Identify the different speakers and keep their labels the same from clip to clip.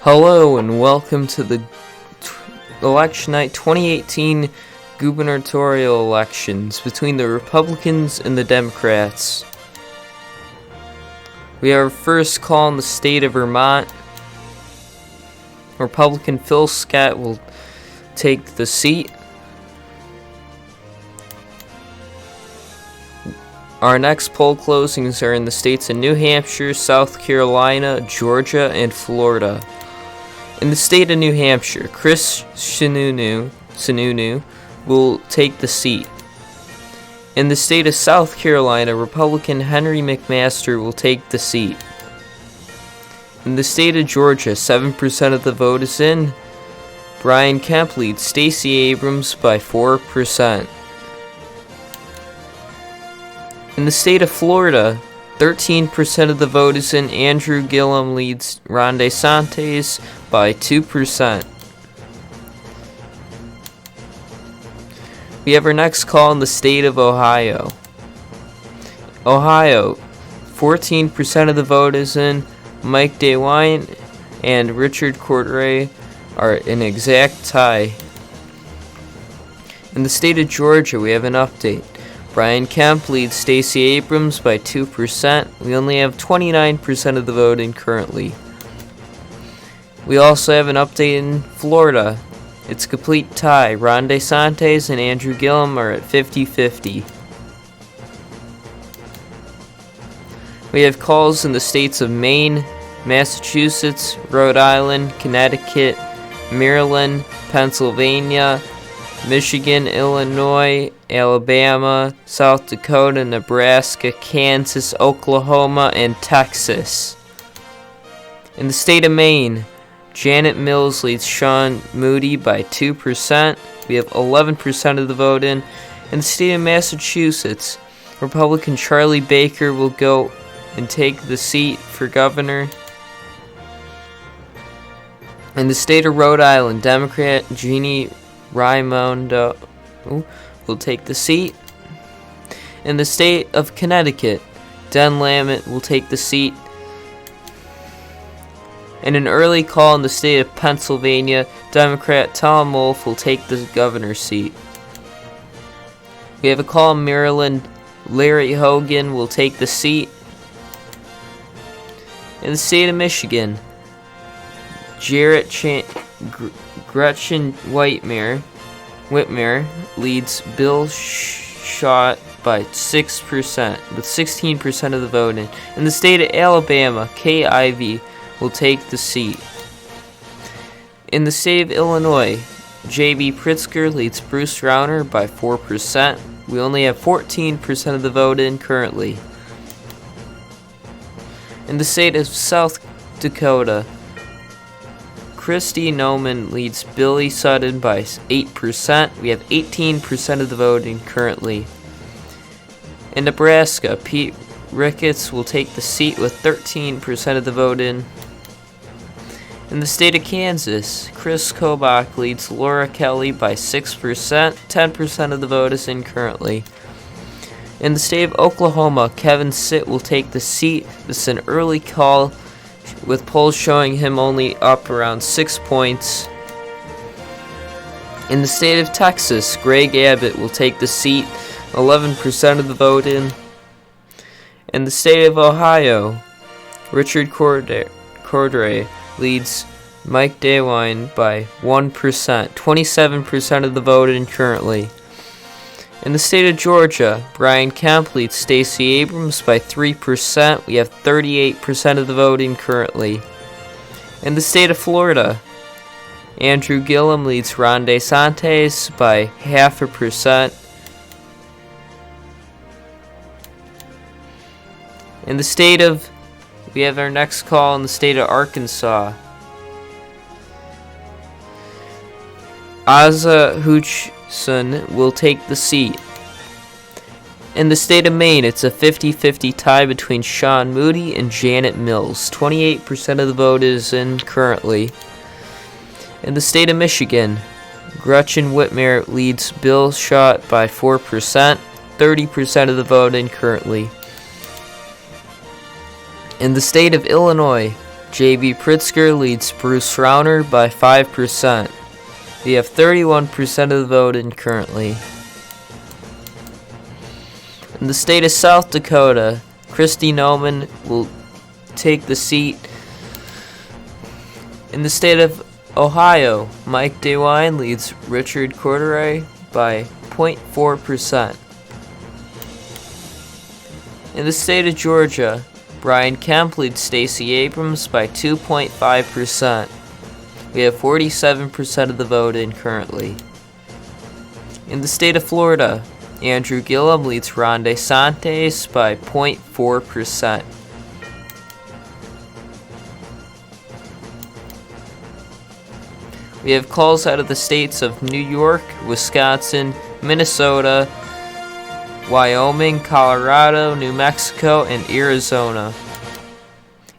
Speaker 1: Hello and welcome to the election night 2018 gubernatorial elections between the Republicans and the Democrats. We have our first call in the state of Vermont. Republican Phil Scott will take the seat. Our next poll closings are in the states of New Hampshire, South Carolina, Georgia, and Florida. In the state of New Hampshire, Chris Sununu will take the seat. In the state of South Carolina, Republican Henry McMaster will take the seat. In the state of Georgia, 7% of the vote is in. Brian Kemp leads Stacey Abrams by 4%. In the state of Florida, 13% of the vote is in. Andrew Gillum leads Ron DeSantis by 2%. We have our next call in the state of Ohio. Ohio, 14% of the vote is in. Mike DeWine and Richard Cordray are an exact tie. In the state of Georgia, we have an update. Brian Kemp leads Stacey Abrams by 2%. We only have 29% of the vote in currently. We also have an update in Florida. It's a complete tie. Ron DeSantis and Andrew Gillum are at 50-50. We have calls in the states of Maine, Massachusetts, Rhode Island, Connecticut, Maryland, Pennsylvania, Michigan, Illinois, Alabama, South Dakota, Nebraska, Kansas, Oklahoma, and Texas. In the state of Maine, Janet Mills leads Sean Moody by 2%. We have 11% of the vote in. In the state of Massachusetts, Republican Charlie Baker will go and take the seat for governor. In the state of Rhode Island, Democrat Jeannie Raimondo will take the seat. In the state of Connecticut, Den Lamont will take the seat. In an early call in the state of Pennsylvania, Democrat Tom Wolf will take the governor's seat. We have a call in Maryland. Larry Hogan will take the seat. In the state of Michigan, Gretchen Whitmer leads Bill Schott by 6%, with 16% of the vote in. In the state of Alabama, Kay Ivey will take the seat. In the state of Illinois, J.B. Pritzker leads Bruce Rauner by 4%. We only have 14% of the vote in currently. In the state of South Dakota, Kristi Noem leads Billy Sutton by 8%. We have 18% of the vote in currently. In Nebraska, Pete Ricketts will take the seat with 13% of the vote in. In the state of Kansas, Chris Kobach leads Laura Kelly by 6%. 10% of the vote is in currently. In the state of Oklahoma, Kevin Sitt will take the seat. This is an early call, with polls showing him only up around 6 points. In the state of Texas, Greg Abbott will take the seat. 11% of the vote in. In the state of Ohio, Richard Cordray leads Mike DeWine by 1%, 27% of the vote in currently. In the state of Georgia, Brian Kemp leads Stacey Abrams by 3%. We have 38% of the vote in currently. In the state of Florida, Andrew Gillum leads Ron DeSantis by 0.5%. In the state of, we have our next call in the state of Arkansas. Asa Hutchinson will take the seat. In the state of Maine, it's a 50-50 tie between Sean Moody and Janet Mills. 28% of the vote is in currently. In the state of Michigan, Gretchen Whitmer leads Bill Schott by 4%. 30% of the vote in currently. In the state of Illinois, J.B. Pritzker leads Bruce Rauner by 5%. We have 31% of the vote in currently. In the state of South Dakota, Kristi Noem will take the seat. In the state of Ohio, Mike DeWine leads Richard Cordray by 0.4%. In the state of Georgia, Brian Kemp leads Stacey Abrams by 2.5%. We have 47% of the vote in currently. In the state of Florida, Andrew Gillum leads Ron DeSantis by 0.4%. We have calls out of the states of New York, Wisconsin, Minnesota, Wyoming, Colorado, New Mexico, and Arizona.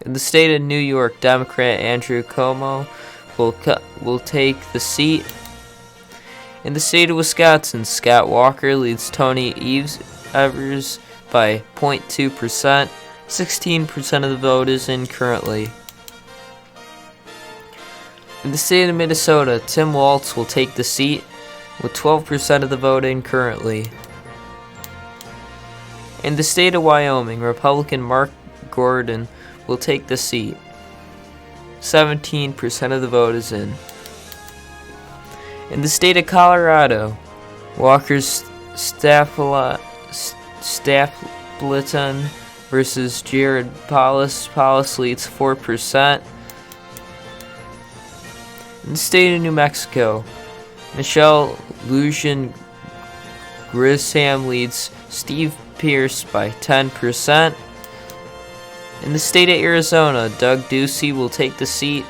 Speaker 1: In the state of New York, Democrat Andrew Cuomo will take the seat. In the state of Wisconsin, Scott Walker leads Tony Evers by 0.2%. 16% of the vote is in currently. In the state of Minnesota, Tim Walz will take the seat with 12% of the vote in currently. In the state of Wyoming, Republican Mark Gordon will take the seat. 17% of the vote is in. In the state of Colorado, Walker's Stapleton versus Jared Polis. Polis leads 4%. In the state of New Mexico, Michelle Lujan Grisham leads Steve Pierce by 10%. In the state of Arizona, Doug Ducey will take the seat.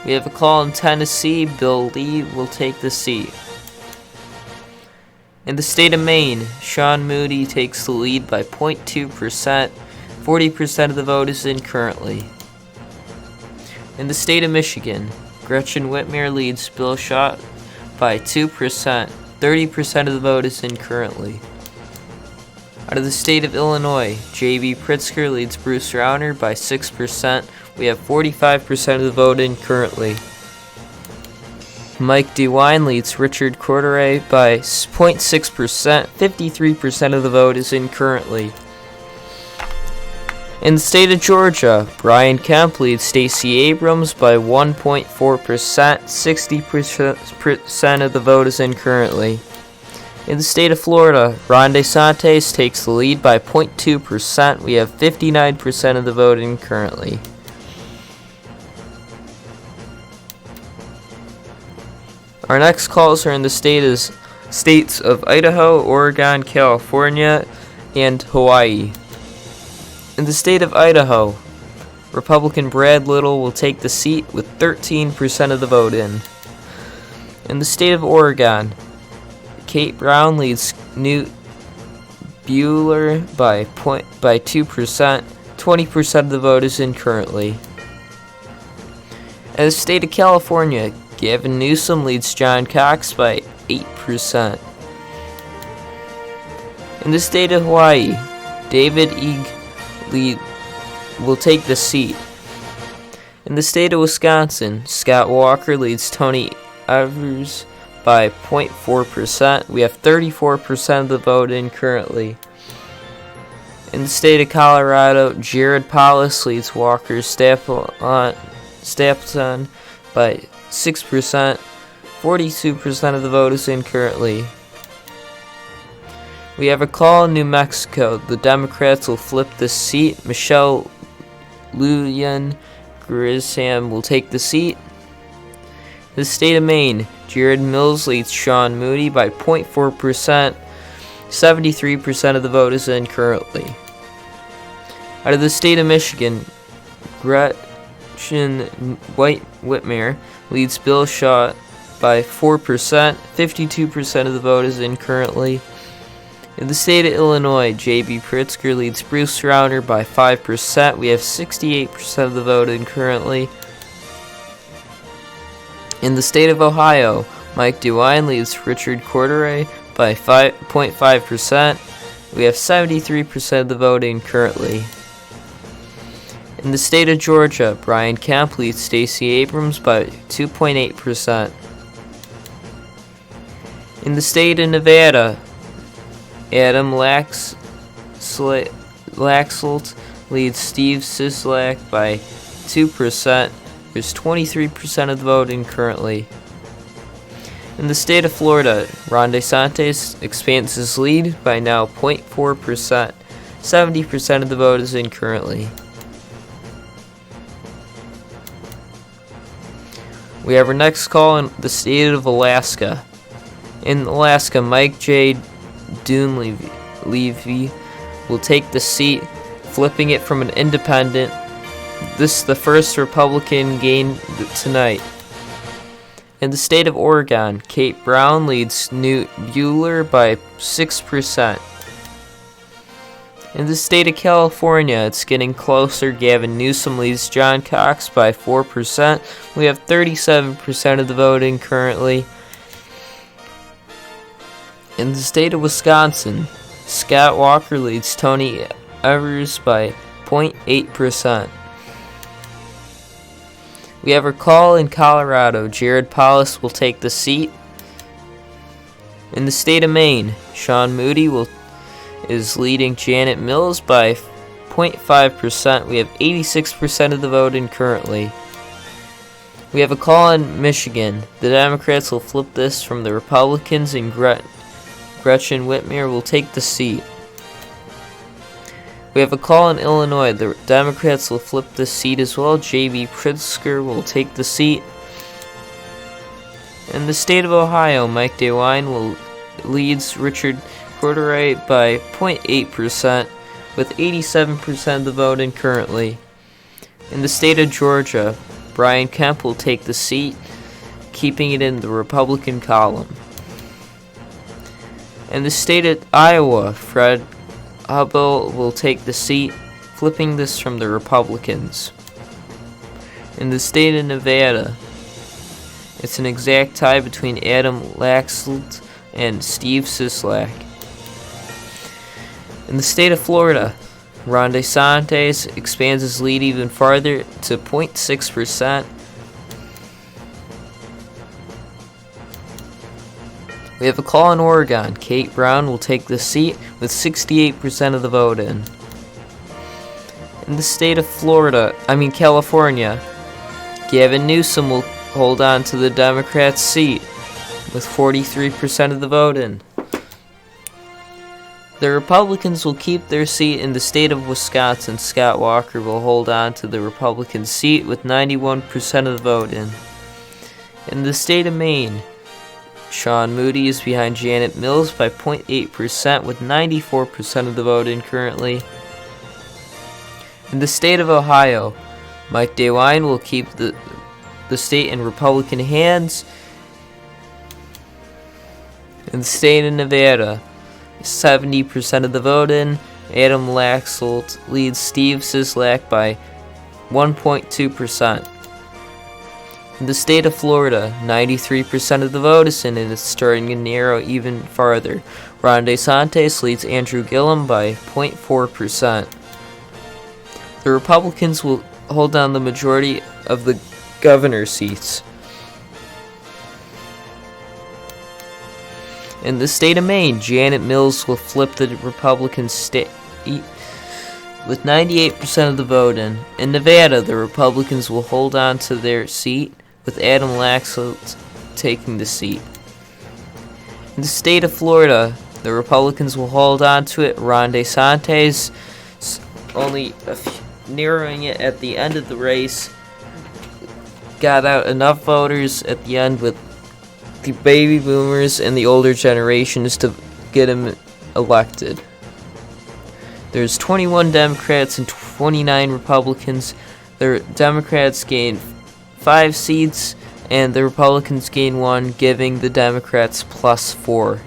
Speaker 1: We have a call in Tennessee. Bill Lee will take the seat. In the state of Maine, Sean Moody takes the lead by 0.2%. 40% of the vote is in currently. In the state of Michigan, Gretchen Whitmer leads Bill Schott by 2%. 30% of the vote is in currently. Out of the state of Illinois, J.B. Pritzker leads Bruce Rauner by 6%. We have 45% of the vote in currently. Mike DeWine leads Richard Cordray by 0.6%. 53% of the vote is in currently. In the state of Georgia, Brian Kemp leads Stacey Abrams by 1.4%. 60% of the vote is in currently. In the state of Florida, Ron DeSantis takes the lead by 0.2%. We have 59% of the vote in currently. Our next calls are in the states of Idaho, Oregon, California, and Hawaii. In the state of Idaho, Republican Brad Little will take the seat with 13% of the vote in. In the state of Oregon, Kate Brown leads Newt Bueller by 2%. 20% of the vote is in currently. In the state of California, Gavin Newsom leads John Cox by 8%. In the state of Hawaii, David Ige will take the seat. In the state of Wisconsin, Scott Walker leads Tony Evers by 0.4%. We have 34% of the vote in currently. In the state of Colorado, Jared Polis leads Walker Stapleton by 6%. 42% of the vote is in currently. We have a call in New Mexico. The Democrats will flip the seat. Michelle Lujan Grisham will take the seat. In the state of Maine, Jared Mills leads Sean Moody by 0.4%. 73% of the vote is in currently. Out of the state of Michigan, Gretchen Whitmer leads Bill Schott by 4%. 52% of the vote is in currently. In the state of Illinois, J.B. Pritzker leads Bruce Rauner by 5%. We have 68% of the vote in currently. In the state of Ohio, Mike DeWine leads Richard Cordray by 5.5%. We have 73% of the vote in currently. In the state of Georgia, Brian Kemp leads Stacey Abrams by 2.8%. In the state of Nevada, Adam Laxalt leads Steve Sisolak by 2%. There's 23% of the voting currently. In the state of Florida, Ron DeSantis expands his lead by now 0.4%. 70% of the vote is in currently. We have our next call in the state of Alaska. In Alaska, Mike J. Dunleavy will take the seat, flipping it from an independent. This is the first Republican gain tonight. In the state of Oregon, Kate Brown leads Newt Bueller by 6%. In the state of California, it's getting closer. Gavin Newsom leads John Cox by 4%. We have 37% of the voting currently. In the state of Wisconsin, Scott Walker leads Tony Evers by 0.8%. We have our call in Colorado. Jared Polis will take the seat. In the state of Maine, Sean Moody is leading Janet Mills by 0.5%. We have 86% of the vote in currently. We have a call in Michigan. The Democrats will flip this from the Republicans, and Gretchen Whitmer will take the seat. We have a call in Illinois. The Democrats will flip the seat as well. J.B. Pritzker will take the seat. In the state of Ohio, Mike DeWine leads Richard Cartwright by 0.8%, with 87% of the vote in currently. In the state of Georgia, Brian Kemp will take the seat, keeping it in the Republican column. In the state of Iowa, Fred Hubble will take the seat, flipping this from the Republicans. In the state of Nevada, it's an exact tie between Adam Laxalt and Steve Sisolak. In the state of Florida, Ron DeSantis expands his lead even farther to 0.6%. We have a call in Oregon. Kate Brown will take the seat with 68% of the vote in. In the state of California, Gavin Newsom will hold on to the Democrats' seat with 43% of the vote in. The Republicans will keep their seat. In the state of Wisconsin. Scott Walker will hold on to the Republican seat with 91% of the vote in. In the state of Maine, Sean Moody is behind Janet Mills by 0.8% with 94% of the vote in currently. In the state of Ohio, Mike DeWine will keep the state in Republican hands. In the state of Nevada, 70% of the vote in. Adam Laxalt leads Steve Sisolak by 1.2%. In the state of Florida, 93% of the vote is in, and it's starting to narrow even farther. Ron DeSantis leads Andrew Gillum by 0.4%. The Republicans will hold down the majority of the governor seats. In the state of Maine, Janet Mills will flip the Republican state with 98% of the vote in. In Nevada, the Republicans will hold on to their seat, with Adam Laxalt taking the seat. In the state of Florida, the Republicans will hold on to it. Ron DeSantis only narrowing it at the end of the race. Got out enough voters at the end with the baby boomers and the older generations to get him elected. There's 21 Democrats and 29 Republicans. The Democrats gained 5 seats and the Republicans gained 1, giving the Democrats +4.